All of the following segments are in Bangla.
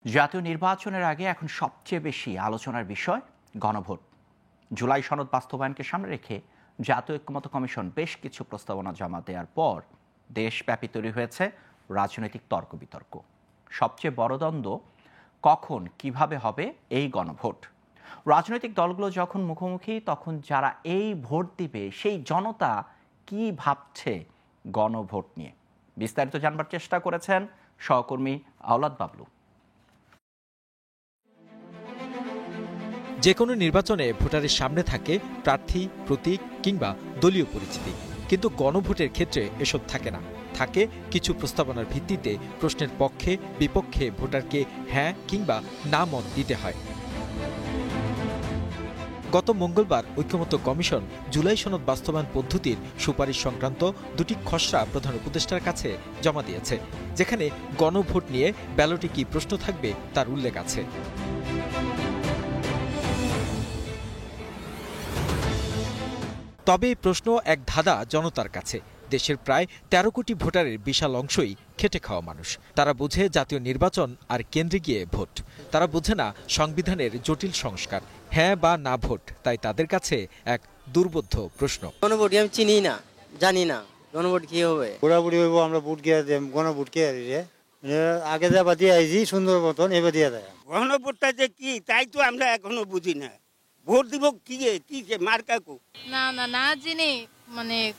জাতীয় নির্বাচনের আগে এখন সবচেয়ে বেশি আলোচনার বিষয় গণভোট। জুলাই সনদ বাস্তবায়নকে সামনে রেখে জাতীয় ঐক্যমত্য কমিশন বেশ কিছু প্রস্তাবনা জমা দেওয়ার পর দেশব্যাপী তৈরি হয়েছে রাজনৈতিক তর্ক বিতর্ক। সবচেয়ে বড় দ্বন্দ্ব, কখন কিভাবে হবে এই গণভোট। রাজনৈতিক দলগুলো যখন মুখোমুখি, তখন যারা এই ভোট দিবে সেই জনতা কি ভাবছে গণভোট নিয়ে, বিস্তারিত জানবার চেষ্টা করেছেন সহকর্মী আওলাদ বাবলু। যে কোনো নির্বাচনে ভোটারের সামনে থাকে প্রার্থী, প্রতীক কিংবা দলীয় পরিচিতি, কিন্তু গণভোটের ক্ষেত্রে এসব থাকে না। থাকে কিছু প্রস্তাবনার ভিত্তিতে প্রশ্নের পক্ষে বিপক্ষে ভোটারকে হ্যাঁ কিংবা না মত দিতে হয়। গত মঙ্গলবার ঐক্যমত্য কমিশন জুলাই সনদ বাস্তবায়ন পদ্ধতির সুপারিশ সংক্রান্ত দুটি খসড়া প্রধান উপদেষ্টার কাছে জমা দিয়েছে, যেখানে গণভোট নিয়ে ব্যালটে কি প্রশ্ন থাকবে তার উল্লেখ আছে। তবে এই প্রশ্ন এক ধাঁধা জনতার কাছে। দেশের প্রায় ১৩ কোটি ভোটারের বিশাল অংশই খেটে খাওয়া মানুষ। তারা বোঝে জাতীয় নির্বাচন আর কেন্দ্রে গিয়ে ভোট। তারা বোঝে না সংবিধানের জটিল সংস্কার। হ্যাঁ বা না ভোট, তাই তাদের কাছে এক দুর্বোধ্য প্রশ্ন। গণভোট আমি চিনি না, জানি না গণভোট কি হবে। বুড়াবুড়ি হইব, আমরা ভোট গিয়ে গণভোট কে আগে যাবা দিয়ে আইছি সুন্দর মতন, এবার দিয়ে দেয়। গণভোটটা যে কি তাই তো আমরা এখনো বুঝি না। ভোট দিব কি মার্কাকু না না না জেনে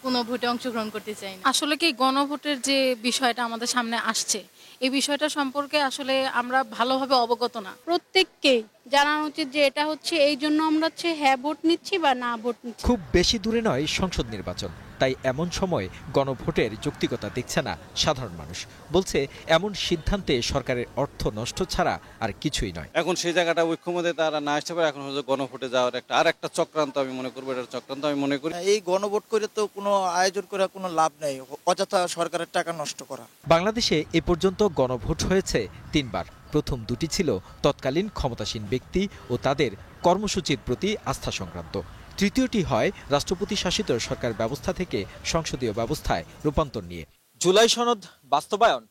কোনো ভোটে অংশগ্রহণ করতে চাই না। আসলে কি গণভোটের যে বিষয়টা আমাদের সামনে আসছে, এই বিষয়টা সম্পর্কে আসলে আমরা ভালোভাবে অবগত না। প্রত্যেককে জানানো উচিত যে এটা হচ্ছে এই জন্য আমরা হ্যাঁ ভোট নিচ্ছি বা না ভোট নিচ্ছি। খুব বেশি দূরে নয় সংসদ নির্বাচন, তাই এমন সময় গণভোটের যৌক্তিকতা দেখছে না সাধারণ মানুষ। বলছে এমন সিদ্ধান্তে সরকারের অর্থ নষ্ট ছাড়া আর কিছুই নয়। এখন সেই জায়গাটা ঐক্যমত্যে তারা না আসতে পারে, এখন হচ্ছে গণভোটে যাওয়ার একটা চক্রান্ত আমি মনে করবো। এটা চক্রান্ত আমি মনে করি। এই গণভোট করে তো কোনো আয়োজন করে কোনো লাভ নেই, অযথা সরকারের টাকা নষ্ট করা। বাংলাদেশে এ পর্যন্ত গণভোট হয়েছে ৩ বার। প্রথম দুটি ছিল তৎকালীন ক্ষমতাসীন ব্যক্তি ও তাদের কর্মসূচির প্রতি আস্থা সংক্রান্ত। তৃতীয়টি হয় রাষ্ট্রপতি শাসিত সরকার ব্যবস্থা থেকে সংসদীয় ব্যবস্থায় রূপান্তর নিয়ে। জুলাই সনদ বাস্তবায়ন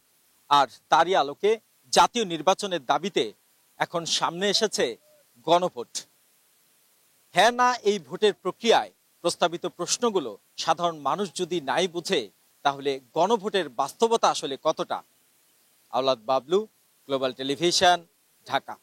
আর তারই আলোকে জাতীয় নির্বাচনের দাবিতে এখন সামনে এসেছে গণভোট। হ্যাঁ না এই ভোটের প্রক্রিয়ায় প্রস্তাবিত প্রশ্নগুলো সাধারণ মানুষ যদি নাই বুঝে, তাহলে গণভোটের বাস্তবতা আসলে কতটা? আওলাদ বাবলু, গ্লোবাল টেলিভিশন, ঢাকা।